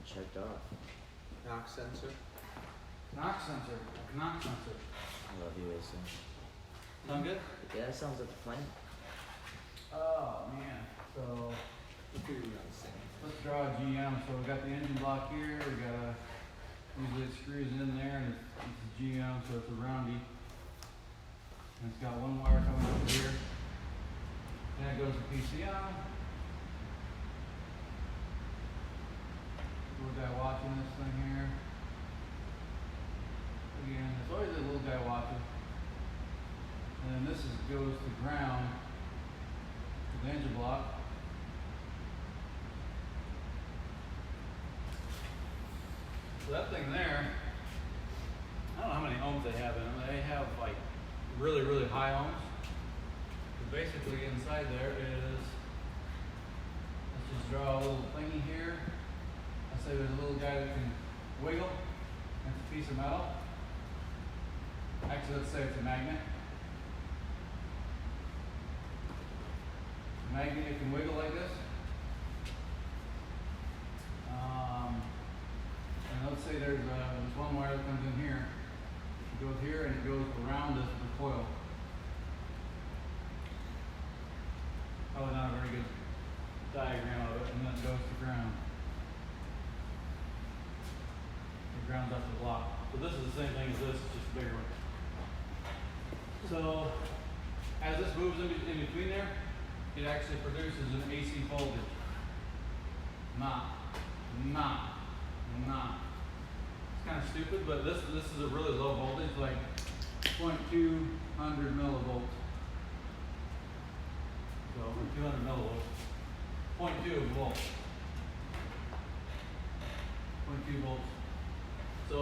checked off. Knock sensor. Knock sensor. Knock sensor. I love you, AC. Sound good? Yeah, that sounds like a plan. Oh man. So let's draw a GM. So we got the engine block here. We got a usually it screws in there and it's a GM, so it's a roundy. And it's got one wire coming over here. Then it goes to PCM. Little guy watching this thing here. Again, there's always a little guy watching. And then this goes to ground to the engine block. So that thing there, I don't know how many ohms they have in them. They have like really, really high ohms. But basically inside there is, let's just draw a little thingy here. Let's say there's a little guy that can wiggle. It's a piece of metal. Actually, let's say it's a magnet. A magnet, it can wiggle like this. And let's say there's one wire that comes in here. It goes here and it goes around this coil. Probably not a very good diagram of it, and then it goes to ground. It grounds up the block. So this is the same thing as this, it's just a bigger one. So as this moves in between there, it actually produces an AC voltage. Not. It's kind of stupid, but this is a really low voltage, like 0.200 millivolts. So 200 millivolts, 0.2 volts, 0.2 volts. So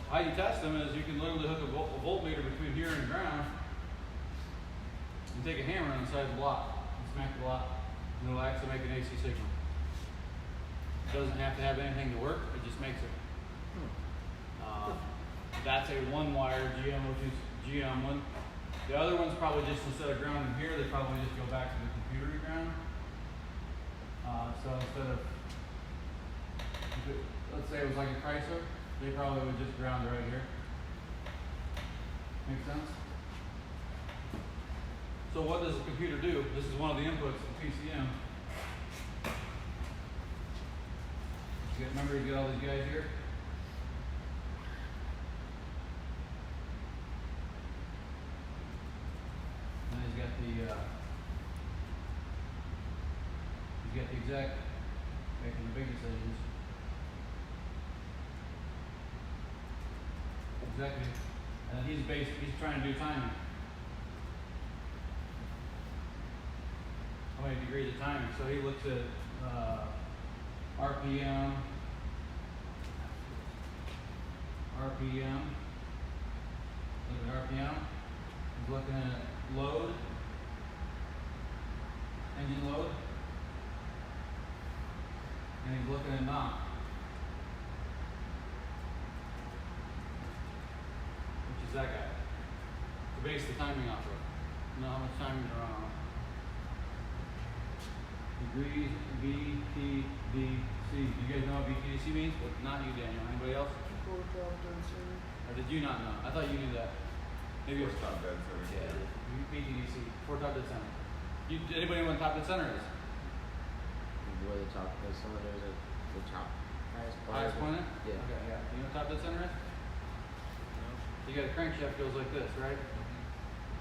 how you test them is you can literally hook a voltmeter between here and ground, and take a hammer on the side of the block and smack the block, and it'll actually make an AC signal. It doesn't have to have anything to work; it just makes it. That's a one-wire GM, which is GM1. The other ones probably just, instead of grounding here, they probably just go back to the computer to ground. So instead of, let's say it was like a Chrysler, they probably would just ground right here. Make sense? So what does the computer do? This is one of the inputs to PCM. Remember, you get all these guys here? And then he's got the exec making the big decisions. Executive. And then he's trying to do timing. How many degrees of timing? So he looks at RPM. Look at RPM. He's looking at load, engine load, and he's looking at knock, which is that guy. To base the timing off of. Know how much timing they're on. Degrees, B, T, D, C. Do you guys know what BTDC means? But not you, Daniel. Anybody else? Or did you not know? I thought you knew that. Maybe it was top dead center. Yeah. BTDC. For top dead center. Anybody know what top dead center is? Where the top is, there's the top Highest point? Yeah. Okay, yeah. Do you know what top dead center is? No. You got a crankshaft goes like this, right?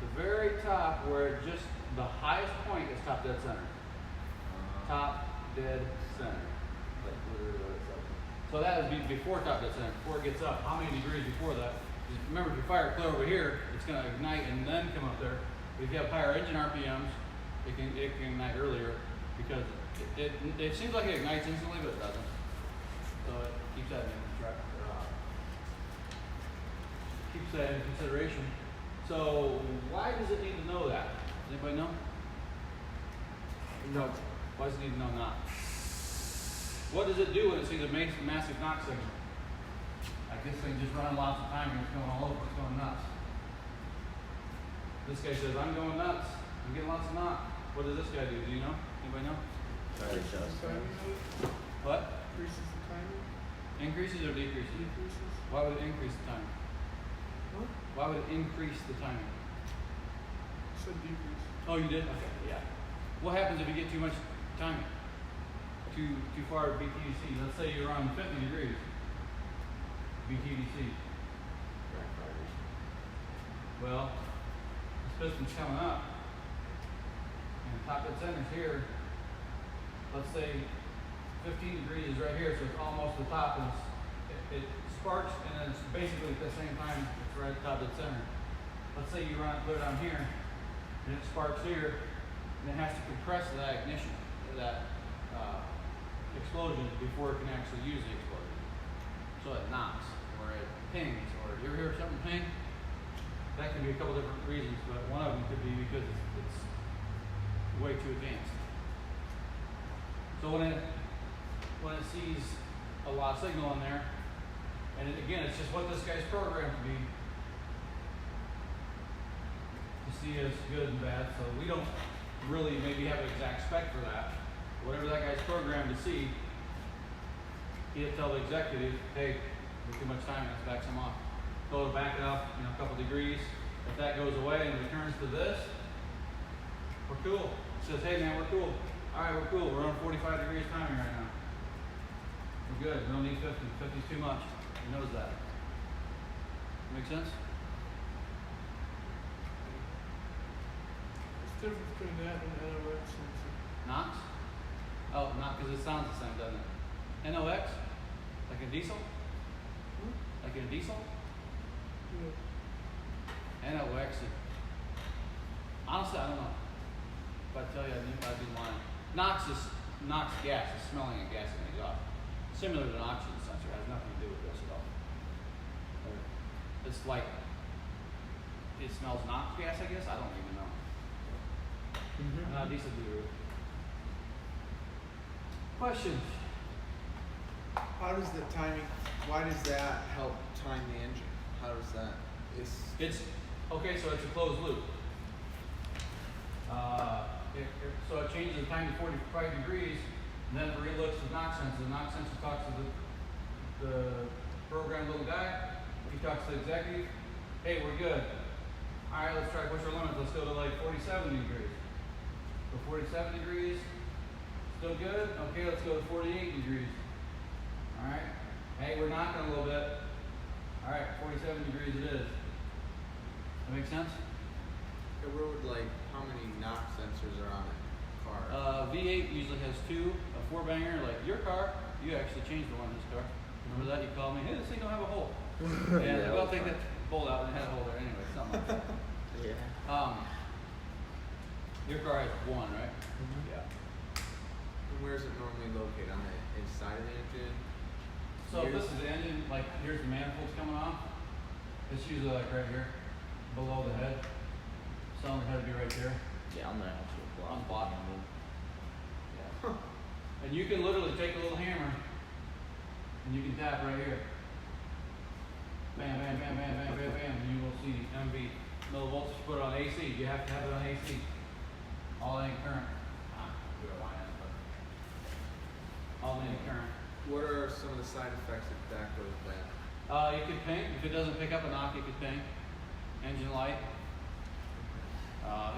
The very top, where just the highest point is top dead center. Top dead center. Like literally what it's like. So that would be before top dead center, before it gets up. How many degrees before that? Remember, if you fire it clear over here, it's going to ignite and then come up there. But if you have higher engine RPMs, it can ignite earlier because it seems like it ignites instantly, but it doesn't. So it keeps that in track. Keeps that in consideration. So why does it need to know that? Does anybody know? No. Why does it need to know knock? What does it do when it sees a massive knock signal? Like this thing just running lots of time and it's going all over, it's going nuts. This guy says, I'm going nuts. I'm getting lots of knock. What does this guy do? Do you know? Anybody know? Try to adjust. What? Increases the timing. Increases or decreases? Decreases. Why would it increase the timing? What? Why would it increase the timing? Said decrease. Oh, you did? Okay, yeah. What happens if you get too much timing? Too far BTDC. Let's say you're on 50 degrees. BTDC. Well, this piston's coming up, and the top dead center's here. Let's say 15 degrees is right here, so it's almost the top, and it sparks, and then it's basically at the same time it's right at the top dead center. Let's say you put it on here, and it sparks here, and it has to compress that ignition, that explosion before it can actually use the explosion. So it knocks, or it pings, or you ever hear something ping? That can be a couple different reasons, but one of them could be because it's way too advanced. So when it sees a lot of signal in there, and again, it's just what this guy's programmed to be, to see as good and bad. So we don't really maybe have an exact spec for that. Whatever that guy's programmed to see, he'll tell the executive, hey, there's too much time, let's back some off. So it'll back it up, a couple degrees. If that goes away and returns to this, we're cool. It says, hey man, we're cool. All right, we're cool. We're on 45 degrees timing right now. We're good. We don't need 50. 50's too much. He knows that. Make sense? What's the difference between that and NOx sensor? NOx? Oh, not because it sounds the same, doesn't it? NOx? Like a diesel? Like a diesel? Yeah. NOx. Honestly, I don't know. If I tell you, I'd be lying. NOx gas is smelling a gas in the exhaust. Similar to an oxygen sensor, it has nothing to do with this at all. It's like, it smells NOx gas, I guess? I don't even know. I'm not a diesel guru. Questions? How does the timing, why does that help time the engine? How does that, It's okay, so it's a closed loop. So it changes the time to 45 degrees, and then it relooks the NOx sensor. The NOx sensor talks to the programmed little guy. He talks to the executive. Hey, we're good. All right, let's try. What's our limit? Let's go to like 47 degrees. So 47 degrees, still good. Okay, let's go to 48 degrees. All right. Hey, we're knocking a little bit. All right, 47 degrees it is. That make sense? where would how many NOx sensors are on a car? V8 usually has two. A four banger, like your car, you actually changed the one in this car. Remember that? You called me, hey, this thing don't have a hole. And well, take that bolt out and it had a hole there anyway, something like that. Yeah. Your car has one, right? Yeah. And where is it normally located? On the inside of the engine? So if this is the engine, like here's the manifolds coming off. It's usually like right here, below the head. Cylinder head would be right there. Yeah, on the actual block. On the block. Yeah. And you can literally take a little hammer and you can tap right here. Bam, bam, bam, bam, bam, bam, bam, and you will see MV millivolts. You put it on AC. You have to have it on AC. Alternating current. We don't want it, but alternating current. What are some of the side effects if that goes bad? It could ping. If it doesn't pick up a knock, it could ping. Engine light.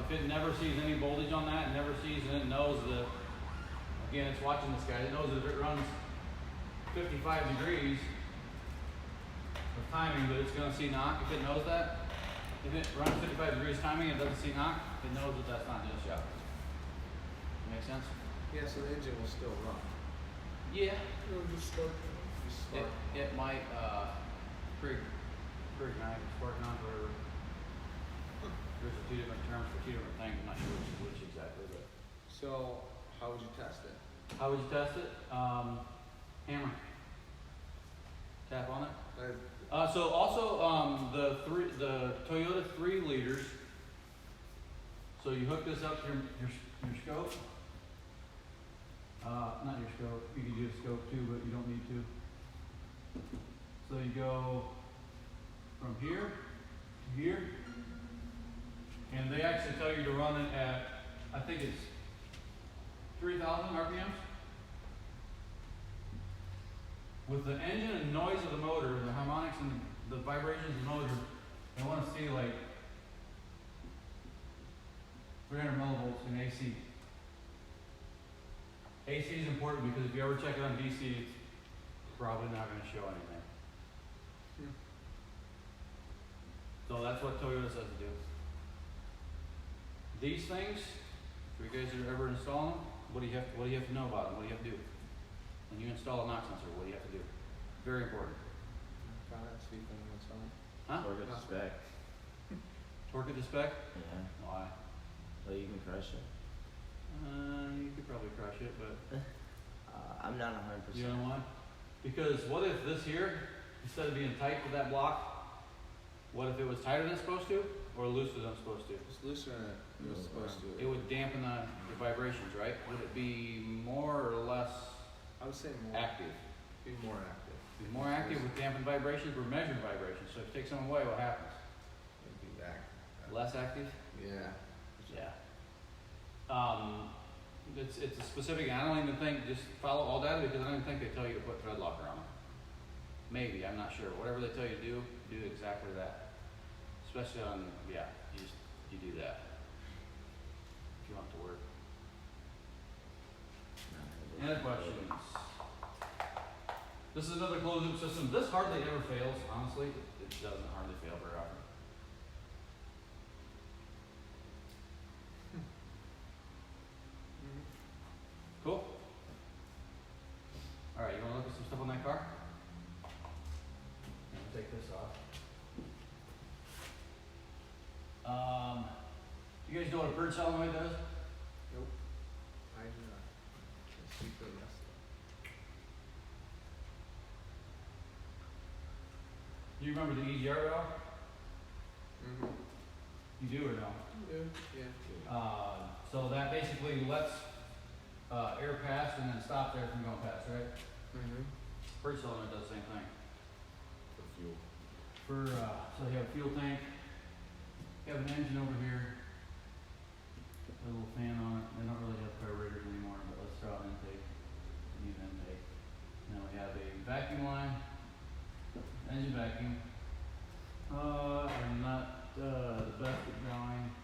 If it never sees any voltage on that, it never sees, and it knows that, again, it's watching this guy, it knows that if it runs 55 degrees of timing, that it's going to see knock. If it knows that, if it runs 55 degrees timing and doesn't see knock, it knows that that's not just shot. Make sense? Yeah, so the engine will still run. Yeah. It'll just start. Just spark. It might pre-ignite, spark knock, whatever. There's two different terms for two different things. I'm not sure which exactly, but. So, how would you test it? How would you test it? Hammer. Tap on it. So also the Toyota 3 liters. So you hook this up to your scope. Not your scope. You can do a scope too, but you don't need to. So you go from here to here, and they actually tell you to run it at, I think it's 3,000 RPMs. with the engine and noise of the motor, the harmonics and the vibrations of the motor, I want to see like 300 millivolts in AC. AC is important because if you ever check it on DC, it's probably not going to show anything. So that's what Toyota says to do. These things, for you guys that are ever installing them, what do you have to know about them? What do you have to do? When you install a knock sensor, what do you have to do? Very important. Products, people, what's on. Huh? Torque at the spec. Torque at the spec? Yeah. Why? So you can crush it. You could probably crush it, but I'm not 100%. you know why? Because what if this here, instead of being tight to that block, what if it was tighter than it's supposed to, or looser than it's supposed to? It's looser than it was supposed to. It would dampen the vibrations, right? Would it be more or less I would say more. active? Be more active. Be more active with dampened vibrations. We're measuring vibrations. So if you take some away, what happens? It'd be back. Less active? Yeah. Yeah. It's a specific. I don't even think just follow all data because I don't even think they tell you to put thread locker on it. Maybe, I'm not sure. Whatever they tell you to do exactly that. Especially on, you do that if you want it to work. Any other questions? This is another closed loop system. This hardly ever fails, honestly. It doesn't hardly fail very often. Cool? Alright, you want to look at some stuff on that car? I'll take this off. You guys know what a purge solenoid does? Nope. I do not. Let's see for yes. Do you remember the EGR valve? Mm-hmm. You do or no? Yeah. Yeah. So that basically lets air pass and then stop there from going past, right? Mm-hmm. Purge solenoid does the same thing. For fuel. So you have a fuel tank, you have an engine over here, a little fan on it. They don't really have carburetors anymore, but let's throw out intake. Need an intake. And then we have a vacuum line, engine vacuum. I'm not the best at drawing.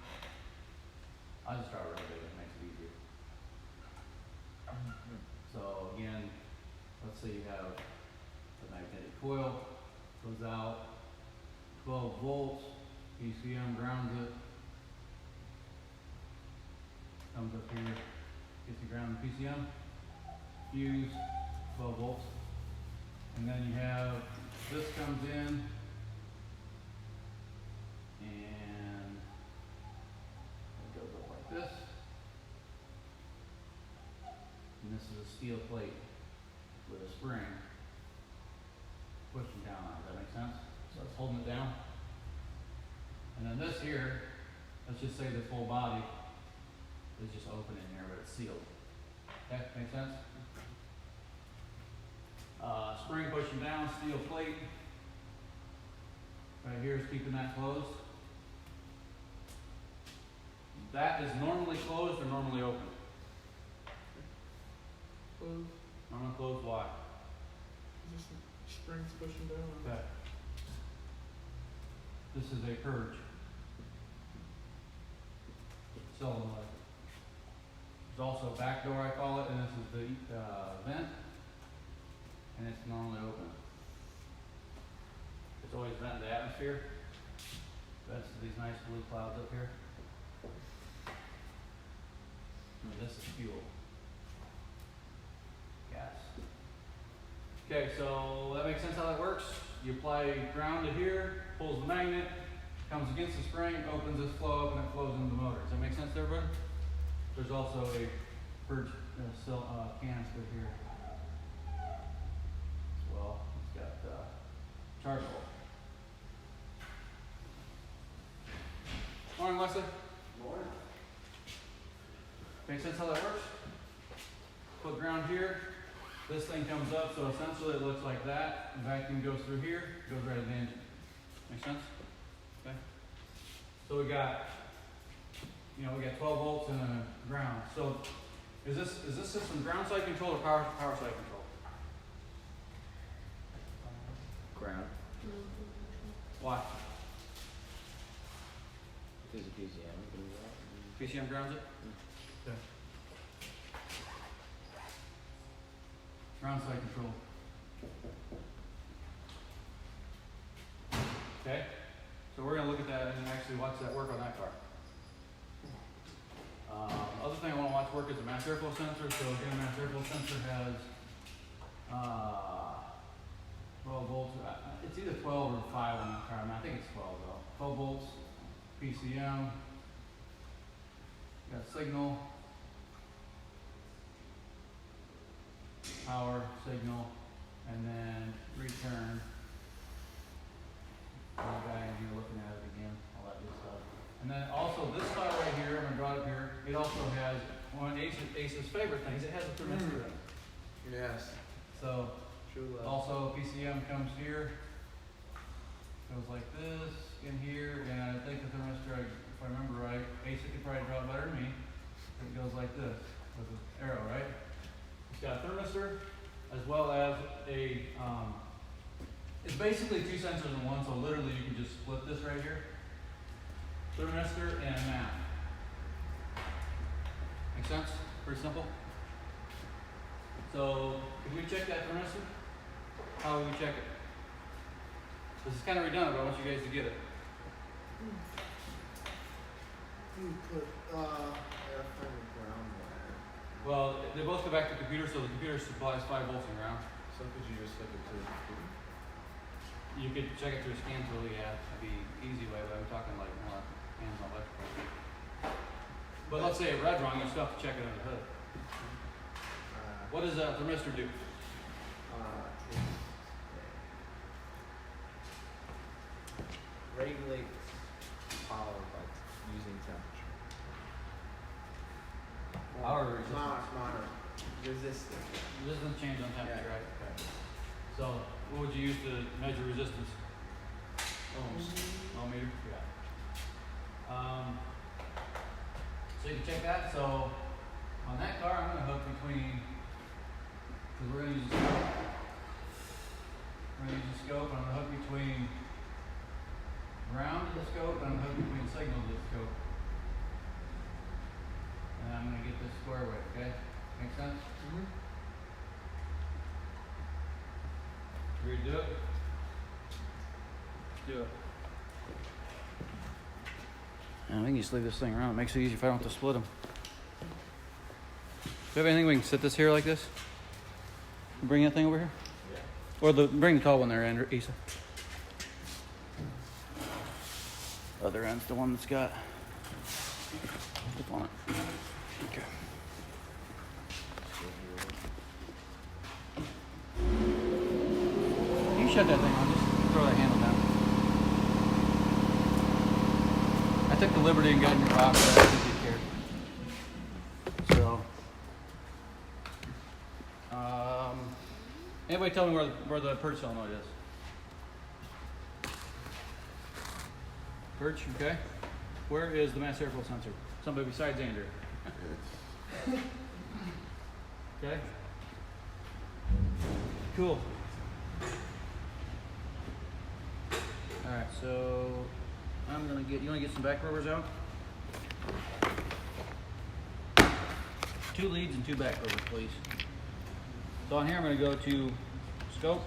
I'll just draw it really big, it makes it easier. So again, let's say you have a magnetic coil, goes out, 12 volts, PCM grounds it, comes up here, gets you ground the PCM, fuse, 12 volts, and then you have this comes in, and it goes up like this, and this is a steel plate with a spring pushing down on it. Does that make sense? So it's holding it down. And then this here, let's just say this whole body is just open in here, but it's sealed. Okay, make sense? Spring pushing down, steel plate. Right here is keeping that closed. That is normally closed or normally open? Close. Normally closed, why? Just strings pushing down. Okay. This is a purge. Solenoid. There's also a back door, I call it, and this is the vent, and it's normally open. It's always venting the atmosphere. Vents to these nice blue clouds up here. And this is fuel. Gas. Okay, so that makes sense how that works. You apply ground to here, pulls the magnet, comes against the spring, opens this flow up, and it flows into the motor. Does that make sense to everybody? There's also a purge canister here as well. It's got charcoal. Morning, Leslie. More? Make sense how that works? Put ground here. This thing comes up, so essentially it looks like that. The vacuum goes through here, goes right to the engine. Make sense? Okay. So we got 12 volts and a ground. So is this system ground side control or power side control? Why? Because of PCM, you can do that. PCM grounds it? Okay. Ground side control. Okay, so we're gonna look at that and actually watch that work on that car. Other thing I want to watch work is the mass airflow sensor. So again, mass airflow sensor has 12 volts. It's either 12 or 5 on that car. I think it's 12 though. 12 volts, PCM. Got signal, power, signal, and then return. The guy in here looking at it again, all that good stuff. And then also this car right here, I'm gonna draw it up here. It also has one of Ace's favorite things. It has a thermistor in it. Yes. So True love. also PCM comes here, goes like this in here, and I think the thermistor, if I remember right, Ace could probably draw it better than me. It goes like this with an arrow, right? It's got a thermistor as well as a it's basically two sensors in one, so literally you can just split this right here. Thermistor and map. Make sense? Pretty simple. So if we check that thermistor, how would we check it? This is kind of redundant, but I want you guys to get it. You put airframe ground wire. Well, they both go back to the computer, so the computer supplies 5 volts in ground. So could you just hook it to the computer? You could check it through a scan tool, yeah, that'd be easy way, but I'm talking like more hands-on electrical. But let's say it read wrong, you still have to check it under the hood. What does a thermistor do? It regulates power by using temperature. Power resistance. Mono. Resistance. Resistance change on temperature, Yeah. right? Okay. So, what would you use to measure resistance? Ohms. Ohmmeter? Yeah. So you can check that. So, on that car, I'm going to hook between, because we're going to use a scope. We're going to use a scope, I'm going to hook between ground to the scope, and I'm going to hook between signal to the scope. And I'm going to get this square away, okay? Make sense? Mm-hmm. Ready to do it? Let's do it. And we can just leave this thing around. It makes it easier if I don't have to split them. Do you have anything we can sit this here like this? Bring that thing over here? Yeah. Or bring the tall one there, Andrew, Isa. Other end's the one that's got stuff on it. Okay. You shut that thing on, just throw that handle down. I took the liberty and got in your box, but I didn't think you cared. So, anybody tell me where the purge solenoid is? Purge, okay. Where is the mass airflow sensor? Somebody besides Andrew. Okay. Cool. Alright, so you wanna get some back rubbers out? 2 leads and 2 back rubbers, please. So on here I'm gonna go to scope.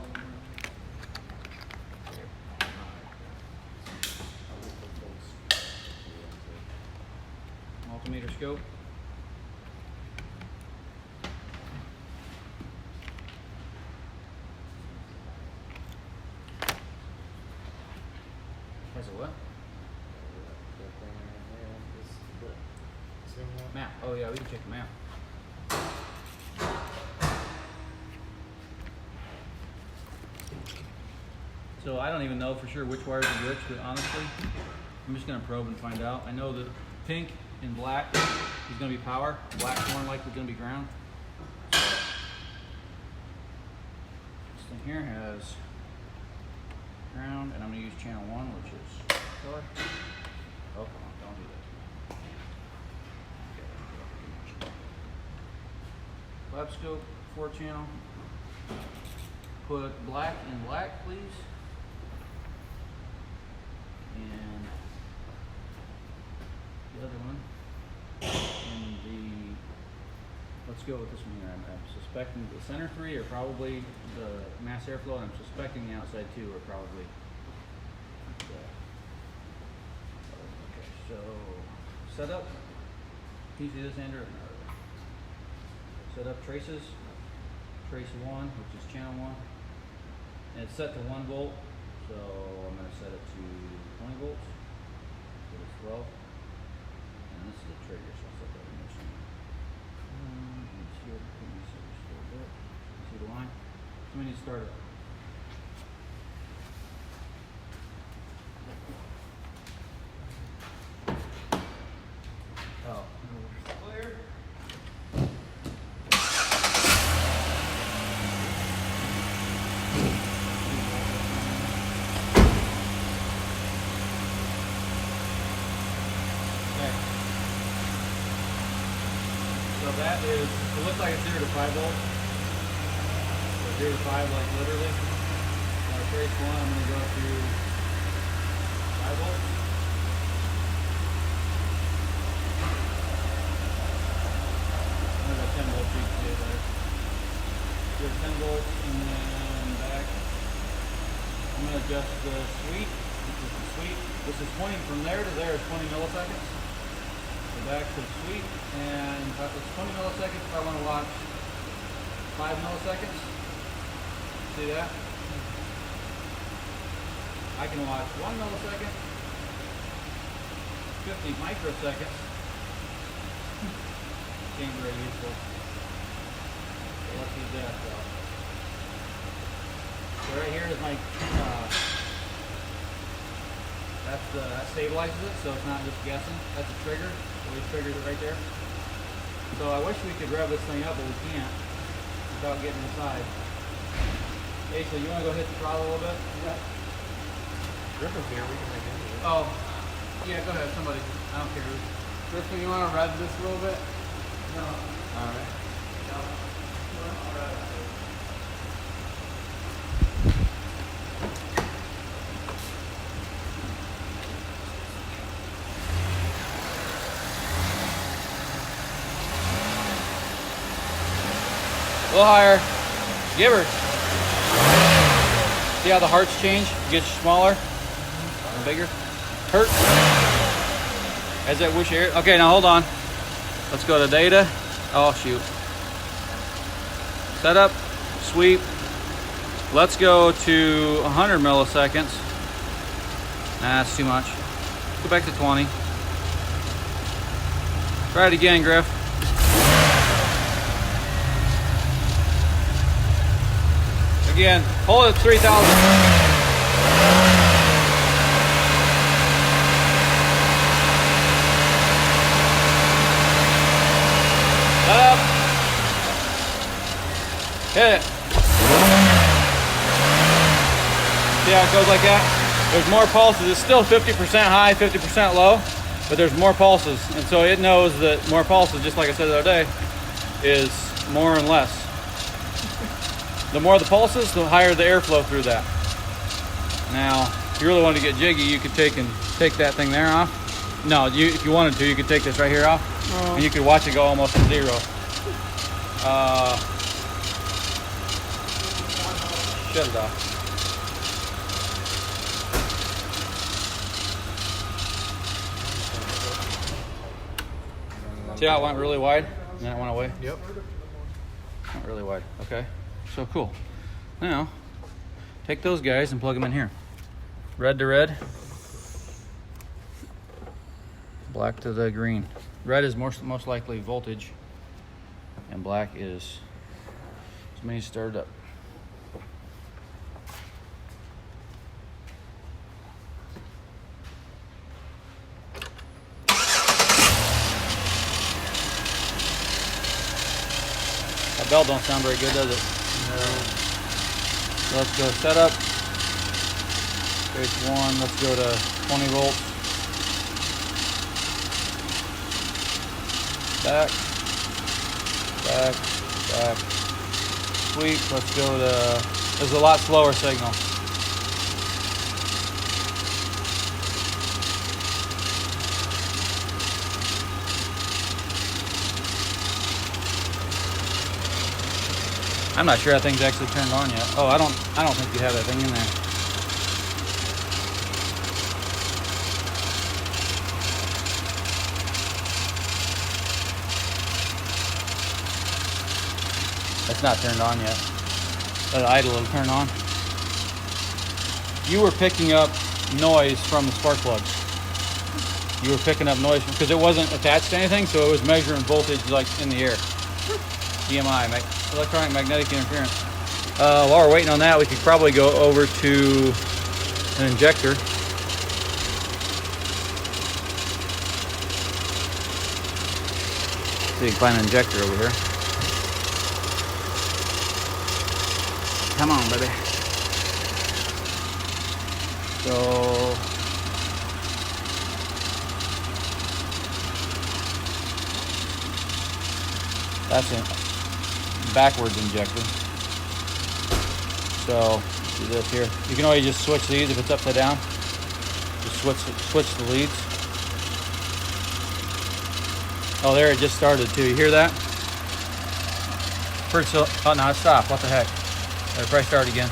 Multimeter scope. Has a what? Map. Oh yeah, we can check the map. So I don't even know for sure which wires are which, but honestly, I'm just gonna probe and find out. I know that pink and black is gonna be power. Black's more likely gonna be ground. So, this thing here has ground, and I'm gonna use channel 1, which is color. Oh, come on, don't do that. Lab scope, 4 channel. Put black in black, please. let's go with this one here. I'm suspecting the center 3 are probably the mass airflow, and I'm suspecting the outside 2 are probably okay, so setup. Can you see this, Andrew? Set up traces. Trace 1, which is channel 1. And it's set to 1 volt, so I'm going to set it to 20 volts. So it's 12. And this is the trigger, so I'll set that in there somewhere. Let's see what see the line. So we need to start it. Oh, clear. So that is, it looks like it's 0 to 5 volts. So 0 to 5, like literally. Now trace 1, I'm going to go to 5 volts. I'm going to go 10 volts, you can see it better. Do 10 volts, and then back. I'm going to adjust the sweep. This is the sweep. This is 20 from there to there is 20 milliseconds. Back to the sweep, and it's 20 milliseconds if I want to watch 5 milliseconds. See that? I can watch 1 millisecond, 50 microseconds. Ain't very useful. So let's use that though. So right here is my that stabilizes it, so it's not just guessing. That's a trigger. So we triggered it right there. So I wish we could rev this thing up, but we can't without getting inside. Hey, so you want to go hit the throttle a little bit? Yeah. Griffin's here, we can make it. Oh, yeah, go ahead, somebody. I don't care who. Griffin, you want to rev this a little bit? No. All right. A little higher. Give her. See how the hearts change? It gets smaller and bigger. Hurt. As that wish air. Okay, now hold on. Let's go to data. Oh shoot. Setup. Sweep. Let's go to 100 milliseconds. Nah, that's too much. Go back to 20. Try it again, Griff. Again, hold it at 3,000. Shut up. Hit it. See how it goes like that? There's more pulses. It's still 50% high, 50% low, but there's more pulses. And so it knows that more pulses, just like I said the other day, is more and less. The more the pulses, the higher the airflow through that. Now, if you really wanted to get jiggy, you could take that thing there off. No, if you wanted to, you could take this right here off, and you could watch it go almost to 0. Shut it off. See how it went really wide, and then it went away? Yep. Not really wide. Okay. So cool. Now, take those guys and plug them in here. Red to red. Black to the green. Red is most likely voltage, and black is somebody stirred up. That bell don't sound very good, does it? No. So let's go setup. Phase 1, let's go to 20 volts. Back. Sweep, let's go to, this is a lot slower signal. I'm not sure that thing's actually turned on yet. Oh, I don't think you have that thing in there. It's not turned on yet. Let it idle, it'll turn on. You were picking up noise from the spark plug. You were picking up noise because it wasn't attached to anything, so it was measuring voltage like in the air. EMI, electronic magnetic interference. While we're waiting on that, we could probably go over to an injector. See if we can find an injector over here. Come on, baby. So that's a backwards injector. So do this here. You can always just switch these if it's upside down. Just switch the leads. Oh, there it just started too. You hear that? Purge. Oh no, it stopped. What the heck? It'll probably start again.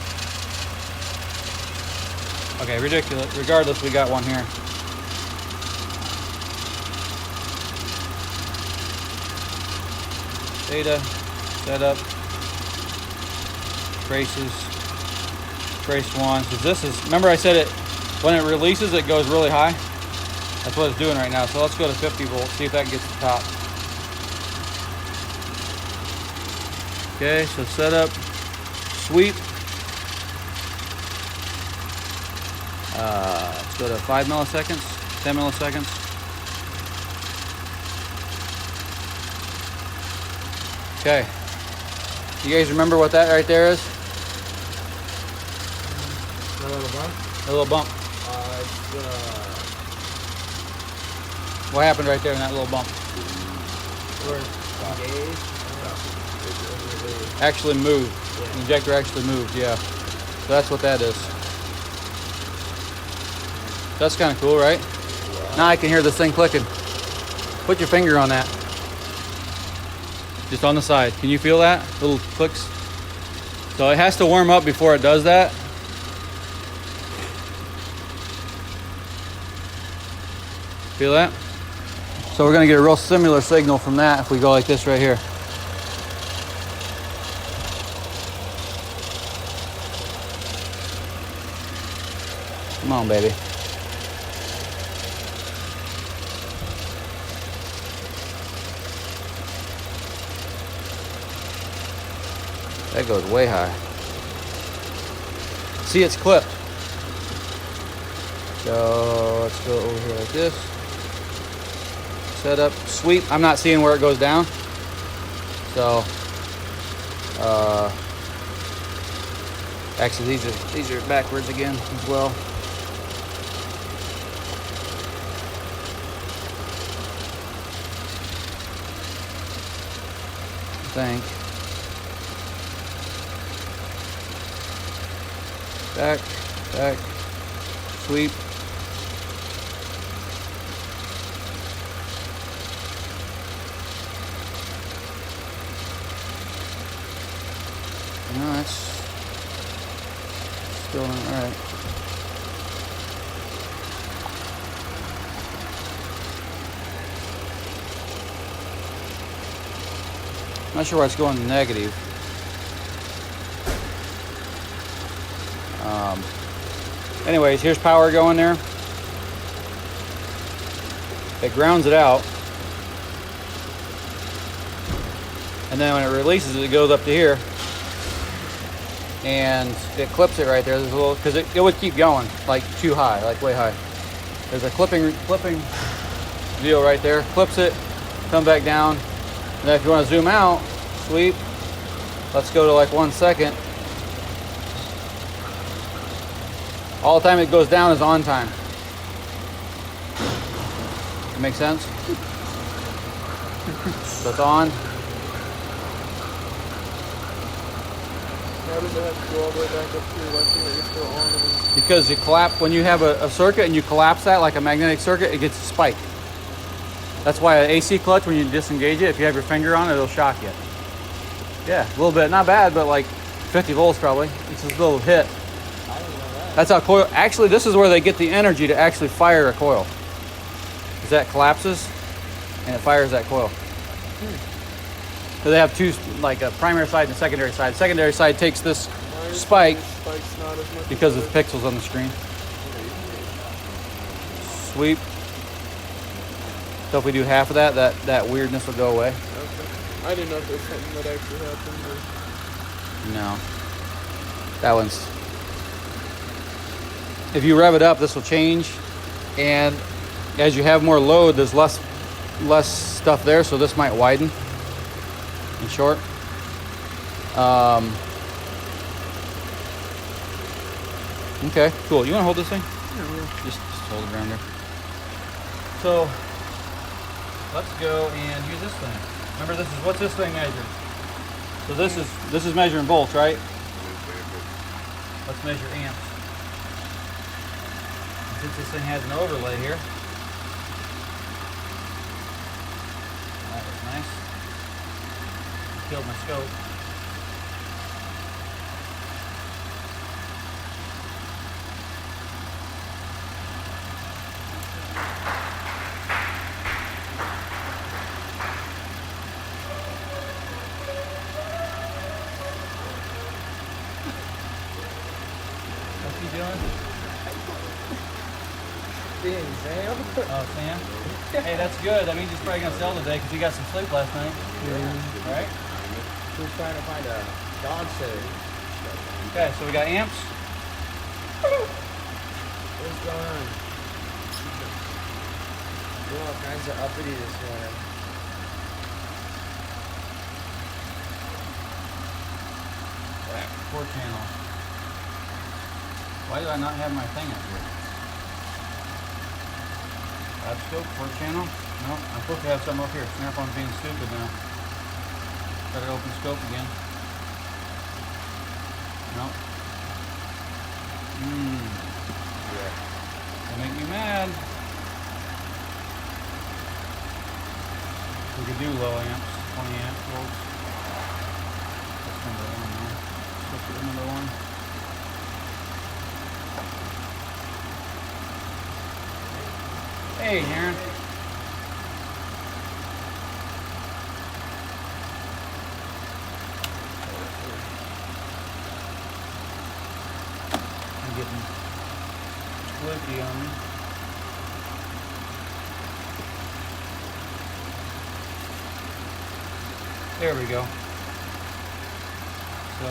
Okay, ridiculous. Regardless, we got one here. Data, setup, traces, trace one. So this is, remember I said it, when it releases, it goes really high. That's what it's doing right now. So let's go to 50 volts, see if that gets to the top. Okay, so setup, sweep. Let's go to 5 milliseconds, 10 milliseconds. Okay. You guys remember what that right there is? A little bump. A little bump. What happened right there in that little bump? Actually moved. Yeah. The injector actually moved, yeah. So that's what that is. That's kind of cool, right? Yeah. Now I can hear this thing clicking. Put your finger on that. Just on the side. Can you feel that? Little clicks. So it has to warm up before it does that. Feel that? So we're going to get a real similar signal from that if we go like this right here. Come on, baby. That goes way high. See, it's clipped. So let's go over here like this. Setup, sweep. I'm not seeing where it goes down. So, actually these are backwards again as well. I think. Back, sweep. No, that's still not right. I'm not sure why it's going negative. Anyways, here's power going there. It grounds it out. And then when it releases it, it goes up to here. And it clips it right there. There's a little, because it would keep going, like too high, like way high. There's a clipping deal right there. Clips it, come back down. And then if you want to zoom out, sweep. Let's go to like 1 second. All the time it goes down is on time. That makes sense? So it's on. How does it have to go all the way back up to like it's still on? Because you collapse, when you have a circuit and you collapse that like a magnetic circuit, it gets a spike. That's why an AC clutch, when you disengage it, if you have your finger on it, it'll shock you. Yeah, a little bit. Not bad, but like 50 volts probably. It's just a little hit. I didn't know that. That's how coil... Actually, this is where they get the energy to actually fire a coil. Is that collapses, and it fires that coil. So they have two, like a primary side and a secondary side. Secondary side takes this spike Spike's not as much because as of pixels on the screen. Sweep. So if we do half of that, that weirdness will go away. Okay. I didn't know if there's something that actually happened. Or... No. That one's... If you rev it up, this will change. And as you have more load, there's less stuff there, so this might widen and short. Okay, cool. You want to hold this thing? Yeah, Just hold it around there. So, let's go and use this thing. Remember, this is what's this thing measure? So this is measuring volts, right? Let's measure amps. And since this thing has an overlay here, that was nice. Killed my scope. What's he doing? Being Sam? Oh, Sam? Hey, that's good. That means he's probably going to sell today because he got some sleep last night. Yeah. Right? Who's trying to find a dog sitter? Okay, so we got amps. What's going on? Doing all kinds of uppity this morning. Four channel. Why do I not have my thing up here? Lab scope, 4 channel? No, I'm supposed to have something up here. Snap-on's being stupid now. Gotta open scope again. No. Yeah. They make me mad. We could do low amps, 20 amp volts. That's number one now. Switch it to number one. Hey, Aaron. I'm getting flicky on me. There we go. So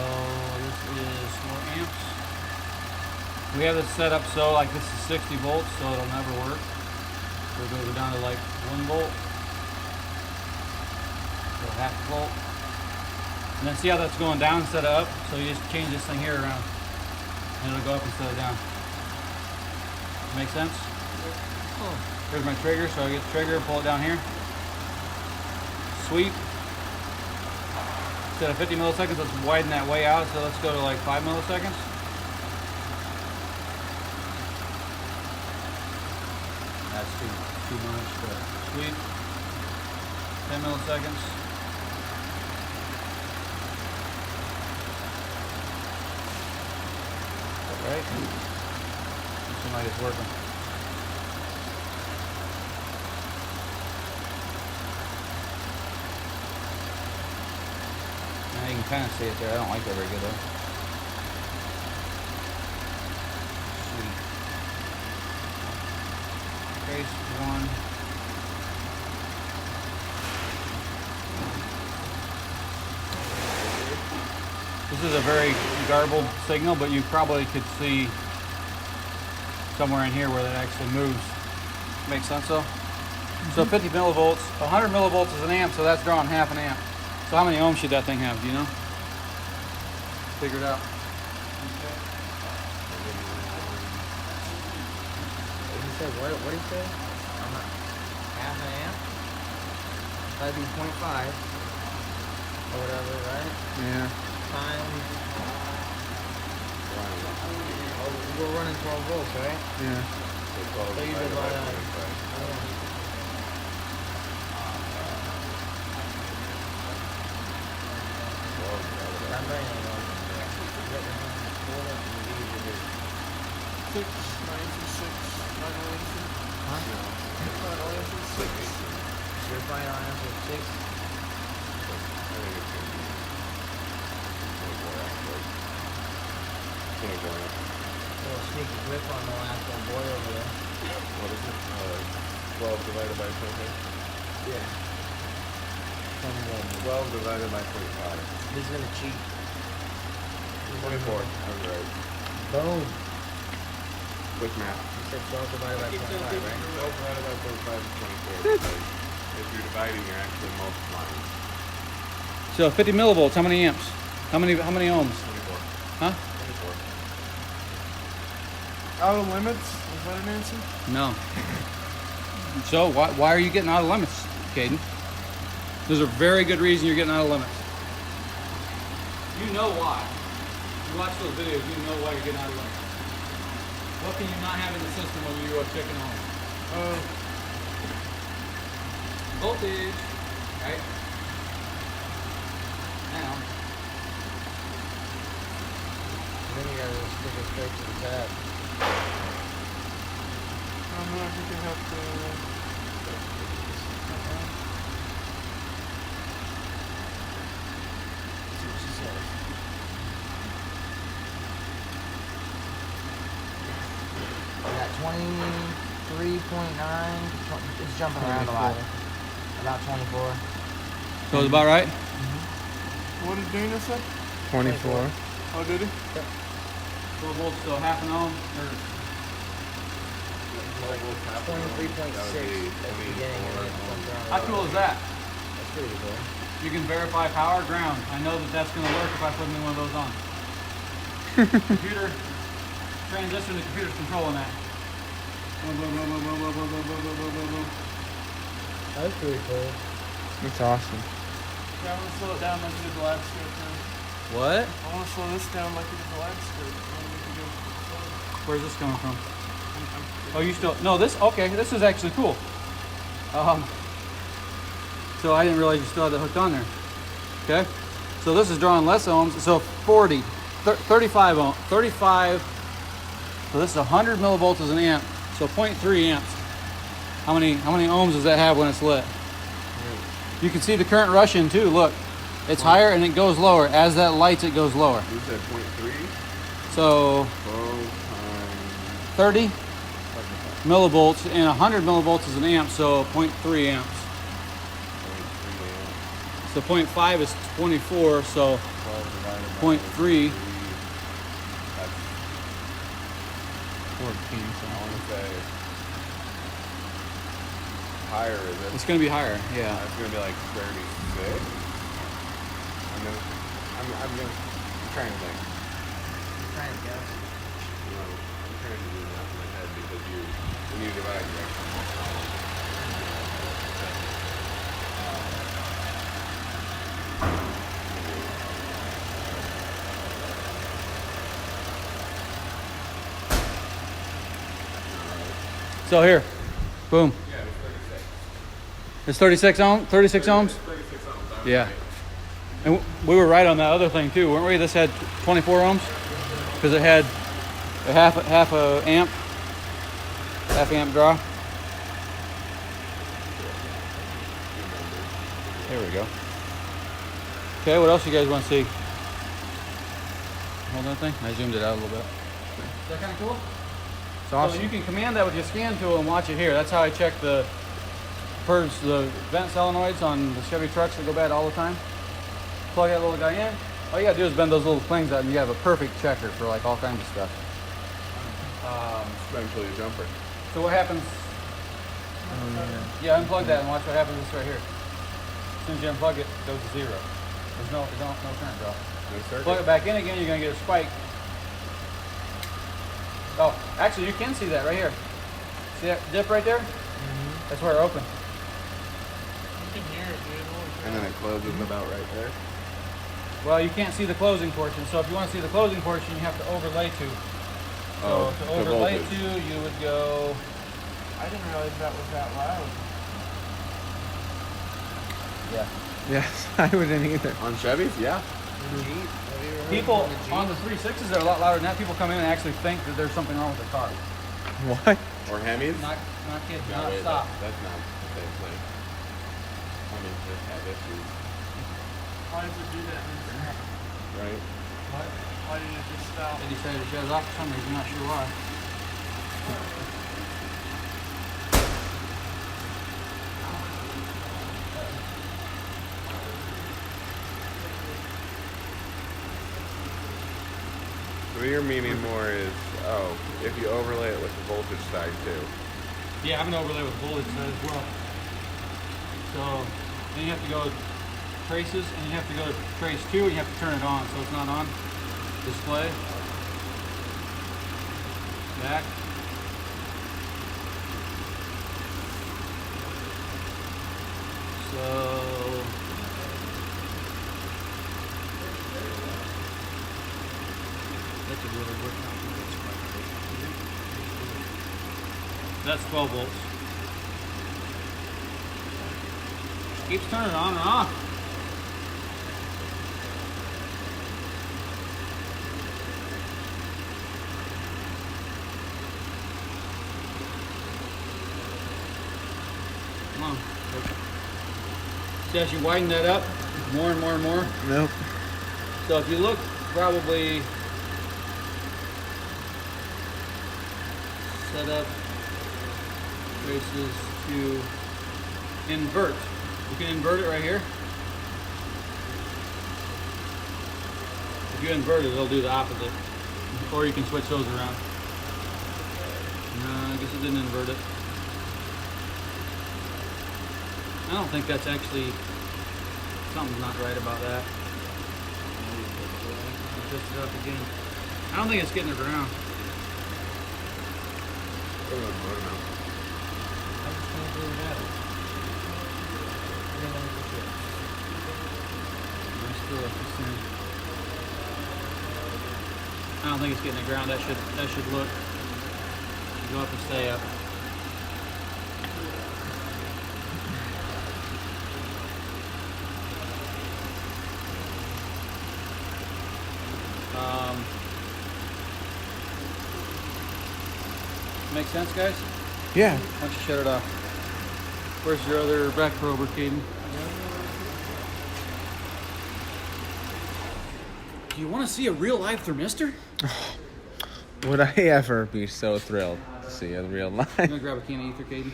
this is 4 amps. We have this set up so like this is 60 volts, so it'll never work. We're going to go down to like 1 volt. So half a volt. And then see how that's going down instead of up? So you just change this thing here around. And it'll go up instead of down. Make sense? Here's my trigger, so I get the trigger, pull it down here. Sweep. Instead of 50 milliseconds, let's widen that way out, so let's go to like 5 milliseconds. That's too much. Sweep. 10 milliseconds. Alright. Somebody's working. Now you can kind of see it there. I don't like that very good though. Sweet. Trace 1. This is a very garbled signal, but you probably could see somewhere in here where that actually moves. Makes sense though? So 50 millivolts, 100 millivolts is an amp, so that's drawing half an amp. So how many ohms should that thing have, do you know? Figure it out. He said, what did he say? Half an amp? That'd be 0.5. Or whatever, right? Yeah. Times... Oh, we're running 12 volts, right? Yeah. So you divide 6, 9 oil engine. Huh? 9 oil engine, 6. Your final answer is 6. Little sneaky grip on the last little boy over there. What is it? 12 divided by 20? Yeah. 12 divided by 0.5. This is gonna cheat. 24. I was right. Boom. Quick math. You said 12 divided by 25, right? 12 divided by 0.5 is 24. Because if you're dividing, you're actually multiplying. So 50 millivolts, how many amps? How many ohms? 24. Huh? 24. Out of limits? Is that an answer? No. So why are you getting out of limits, Caden? There's a very good reason you're getting out of limits. You know why. You watch those videos, you know why you're getting out of limits. What can you not have in the system when you are checking home? Voltage, right? Now, Then you gotta stick it straight to the tab. I don't know, I think I have to... See what she says. We got 23.9. It's jumping around a lot. About 24. so it's about right? What did Dana say? 24. Oh, did he? 12 volts, so half an ohm, or 23.6 at the beginning and then it jumped around. how cool is that? That's pretty cool. You can verify power, ground. I know that that's going to work if I put me one of those on. Computer, transistor, the computer's controlling that. Boom, boom, boom, boom, boom, boom, boom, boom, boom, boom, boom, boom. That's pretty cool. That's awesome. Yeah, I want to slow it down like you did the lab script now. What? I want to slow this down like you did the lab script. I want to make it go slow. Where's this coming from? I'm Oh, you still, no, this, okay, this is actually cool. So I didn't realize you still had that hooked on there. Okay, so this is drawing less ohms, so 40, 35 ohm, 35, so this is 100 millivolts as an amp, so 0.3 amps. How many ohms does that have when it's lit? You can see the current rushing too, look. It's higher and it goes lower. As that lights, it goes lower. You said 0.3? So 12 times 30 millivolts and 100 millivolts is an amp, so 0.3 amps. 0.3 amps. So 0.5 is 24, so 12 divided by 0.3. That's 14. I want to say higher, is it? It's going to be higher, yeah. It's going to be like 36. I'm trying to think. Trying to guess. No, I'm trying to do that in my head because when you divide, you actually multiply. So here, boom. Yeah, it's 36. It's 36 ohms? 36 ohms? 36 ohms. Yeah. And we were right on that other thing too, weren't we? This had 24 ohms because it had a half a amp draw. There we go. Okay, what else you guys want to see? Hold that thing. I zoomed it out a little bit. Is that kind of cool? It's awesome. So you can command that with your scan tool and watch it here. That's how I check the purge the vent solenoids on the Chevy trucks that go bad all the time. Plug that little guy in. All you gotta do is bend those little things out and you have a perfect checker for like all kinds of stuff. Eventually a jumper. So what happens? Oh, Yeah, unplug that and watch what happens this right here. As soon as you unplug it, it goes to zero. There's no current draw. No circuit. Plug it back in again, you're gonna get a spike. Oh, actually you can see that right here. See that dip right there? That's where it opened. You can hear it, dude. And then it closes about right there. Well, you can't see the closing portion, so if you want to see the closing portion, you have to overlay to. So to the overlay voltage. to, you would go. I didn't realize that was that loud. Yeah. Yes, I wouldn't either. On Chevys, yeah. Jeep, have you people the Jeep. on the 3.6s are a lot louder than that. People come in and actually think that there's something wrong with their car. What? Or Hemis? Not kidding. No, Not wait, stop. that's not the same thing. Hemis just have issues, Why does it do that? right? Why didn't it just stop? They decided to shut it off for some reason. Not sure why. So what you're meaning more is, if you overlay it with the voltage side too. Yeah, I'm gonna overlay with voltage side as well. So then you have to go traces, and you have to go to trace 2, and you have to turn it on, so it's not on. Display. Back. So that's a really good one. That's 12 volts. Keeps turning on and off. Come on. See, as you widen that up, more and more and more. Nope. So if you look, probably set up traces to invert. You can invert it right here. If you invert it, it'll do the opposite. Or you can switch those around. No, I guess it didn't invert it. I don't think that's actually, something's not right about that. Twist it up again. I don't think it's getting around. I don't know. I just can't do that. I don't know for sure. I still have to see. I don't think it's getting the ground. That should look. Go up and stay up. Make sense, guys? Yeah. Why don't you shut it off? Where's your other back prober, Caden? Do you want to see a real live thermistor? Would I ever be so thrilled to see a real I'm life? gonna grab a can of ether, Caden.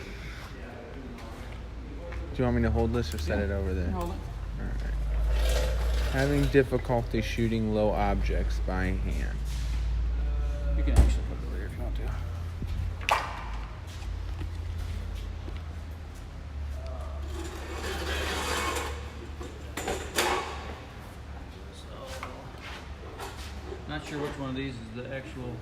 Do you want me to hold this or set it over there? Hold it. Alright. Having difficulty shooting low objects by hand. You can actually put it over here if you want to. Not sure which one of these is the actual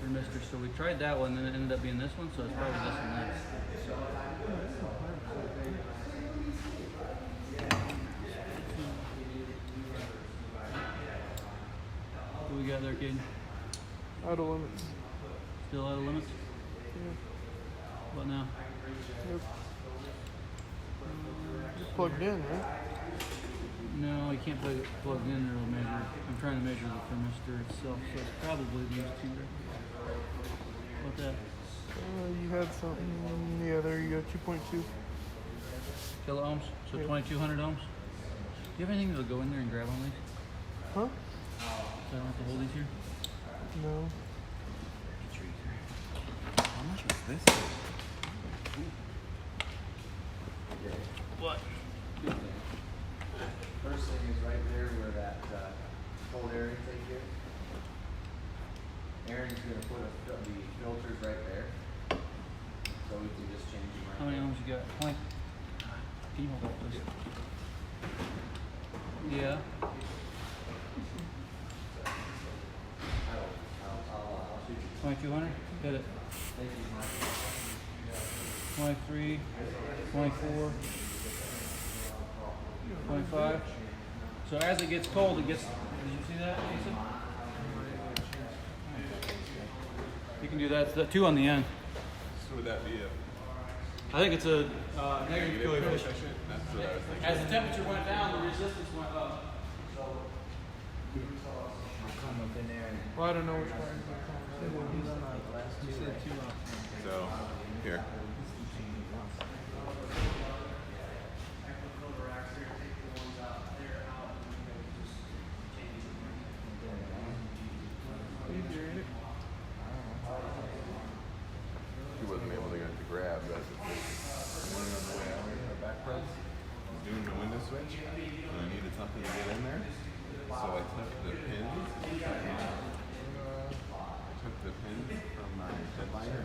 thermistor. So we tried that one, and then it ended up being this one. So it's probably this one next. What we got there, Caden? Out of limits. Still out of limits? Yeah. What now? Yep. Just plugged in, right? No, you can't plug it plugged in or it'll measure. I'm trying to measure the thermistor itself, so it's probably these two right here. What that? You had something. Yeah, there you go. 2.2. Kilo ohms? So Yeah. 2200 ohms? Do you have anything that'll go in there and grab on these? Huh? So I don't have to hold these here? No. How much was this? What? First thing is right there where that cold air intake is. Aaron's gonna put the filters right there. So we can just change them right How many there. ohms you got? 20? Can you hold up this? Yeah. I'll shoot you. 2200? Hit it. Thank you, Mike. 23, 24, 25. So as it gets cold, it gets. Did you see that, Jason? You can do that. It's the 2 on the end. So would that be a I think it's a negative coefficient. That's what I was thinking. As the temperature went down, the resistance went up. So Well, I don't know which one. So, here. He wasn't able to get it to grab. That's the thing. The back press was doing the window switch, and I needed something to get in there. So I took the pins. From my headliner.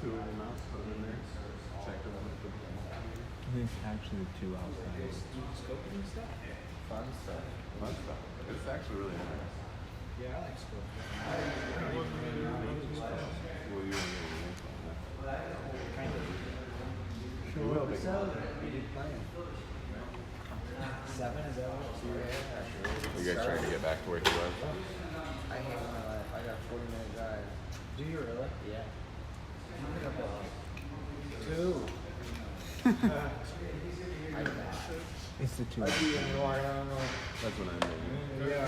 Two of them out, put them in there. Check them out. I think actually the two outside. Scoping stuff. Fun stuff. Fun stuff. It's actually really nice. Yeah, I like scoping. Well, you don't need a link on that. Kind of. We will be. We did plan. 7 is that what you were You guys trying to get back to where he was? I hate my life. I got 40-minute drive. Do you really? Yeah. Two. It's the two. I do in New York, I don't know. That's what I mean. Yeah.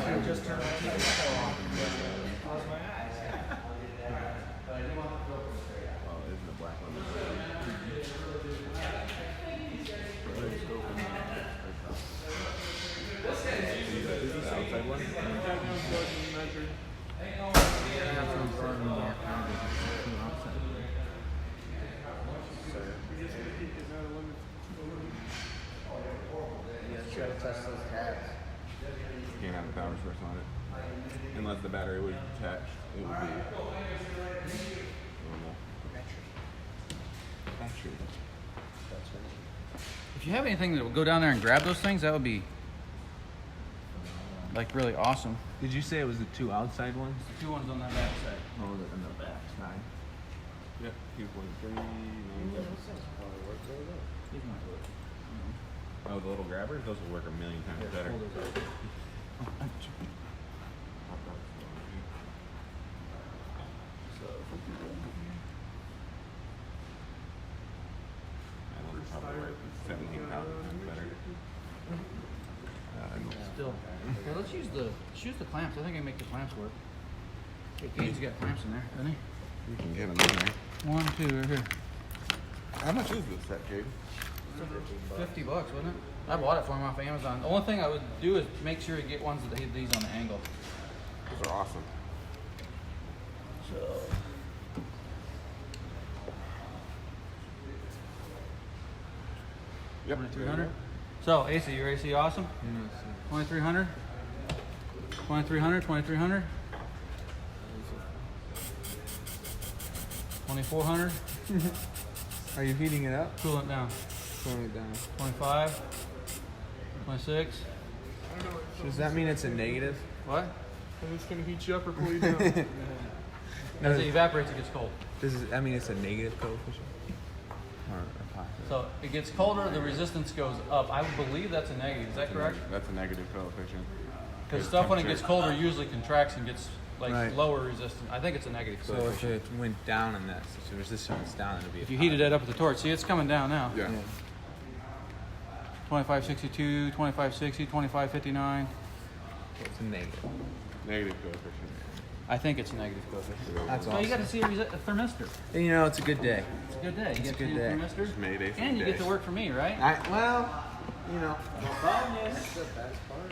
I just turned my TV off. Close my eyes. Oh, isn't the black one? The outside one? You gotta try to touch those tabs. You can't have the power source on it. Unless the battery was attached, it would be normal. Battery. That's right. If you have anything that will go down there and grab those things, that would be like really awesome. Did you say it was the two outside ones? The 2 ones on that back side. Oh, on the back side. Yep, he's 1.3. Oh, the little grabbers? Those will work a million times better. I wonder probably work 17,000 times better. Still. Yeah, let's use the clamps. I think I can make the clamps work. Gabe's got clamps in there, doesn't he? You can get them in there. 1, 2, right here. How much is this set, Gabe? $50, wasn't it? I bought it for him off Amazon. The only thing I would do is make sure you get ones that hit these on the angle. Those are awesome. So. Yep. 2300. So AC, your AC awesome? 2300. 2300. 2300. 2400. Are you heating it up? Cool it down. Cooling it down. 25. 26. So does that mean it's a negative? What? I'm just gonna heat you up or cool you down. As it evaporates, it gets cold. I mean it's a negative coefficient? Or a positive? So it gets colder, the resistance goes up. I believe that's a negative. Is that correct? That's a negative coefficient. Because stuff when it gets colder usually contracts and gets like Right. lower resistance. I think it's a negative So if coefficient. it went down in that, so resistance down, it'll be a If you heated it up at the torch, see it's coming down now. Yeah. 2562, 2560, 2559. It's a negative. Negative coefficient. I think it's a negative coefficient. That's So awesome. you got to see a thermistor. And, you know, it's a good day. It's a good day. You It's a get to good see a day. thermistor. Just May Day for And you get days. to work for me, right? Well, you know. That's the best part.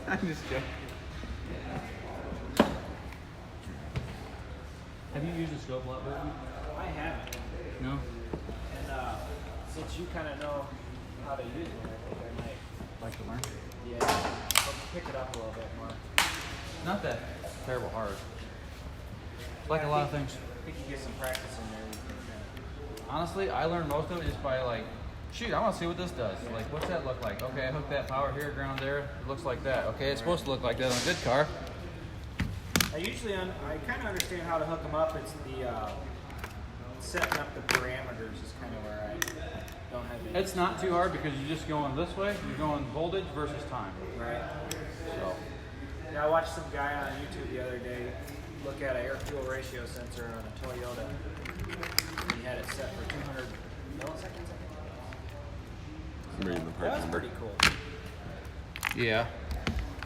I'm just joking. Have you used a scope a lot, Burton? I haven't. No? And since you kind of know how to use it, I think I might, Like to learn? I'll pick it up a little bit more. Not that terrible hard. Like a lot of things. I think you get some practice in there. You can, Honestly, I learned most of it just by like, shoot, I want to see what this does. Like, what's that look like? Okay, I hooked that power here, ground there. It looks like that. Okay, it's supposed to look like that on a good car. I kind of understand how to hook them up. It's the setting up the parameters is kind of where I don't have any. It's not too hard because you're just going this way. You're going voltage versus time. Right. So, Yeah, I watched some guy on YouTube the other day look at an air-fuel ratio sensor on a Toyota. read the part That's number. pretty cool. Yeah.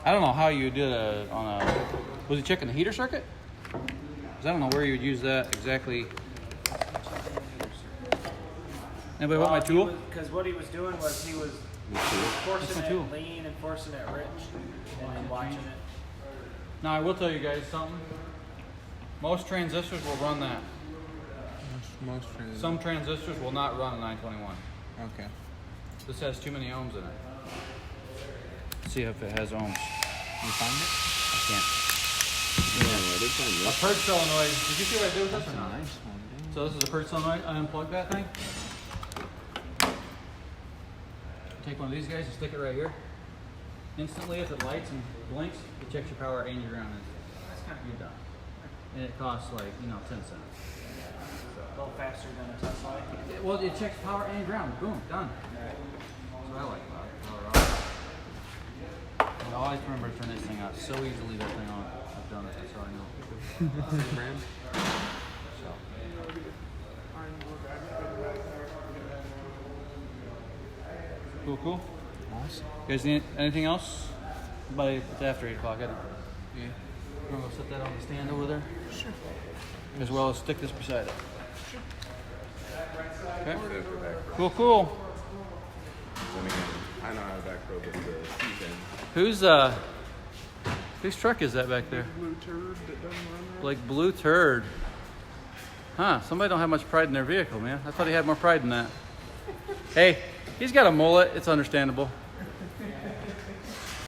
I don't know how you did was he checking the heater circuit? 'Cause I don't know where you would use that exactly. Anybody want my tool? Because what he was doing was he was forcing my tool. it lean and forcing it rich, and then watching it. Now I will tell you guys something. Most transistors will run that. Most transistors. Some transistors will not run a 921. Okay. This has too many ohms in it. Let's see if it has ohms. You find it? I can't. Yeah, I did find A this. purge solenoid. Did you see what I did with this or not? Nice one, dude. So this is a purge solenoid. I unplug that thing. Take one of these guys and stick it right here. Instantly, if it lights and blinks, it checks your power and your ground. That's kind of, you're done. And it costs like 10 cents. A little faster than a Tesla. Well, it checks power and ground. Boom, done. That's what I like about it. Power off. I always remember to turn this thing out. So easy to leave that thing on. I've done it. That's how I know. Cool. Awesome. You guys need anything else? It's after 8 o'clock, isn't it? Yeah. I'm going to set that on the stand over there. Sure. As well as stick this beside it. Okay. Order for back row. Cool. Then again, I know how to back row, but the season. Whose truck is that back there? Blue turd that doesn't run right. Like blue turd. Huh, somebody don't have much pride in their vehicle, man. I thought he had more pride than that. Hey, he's got a mullet. It's understandable.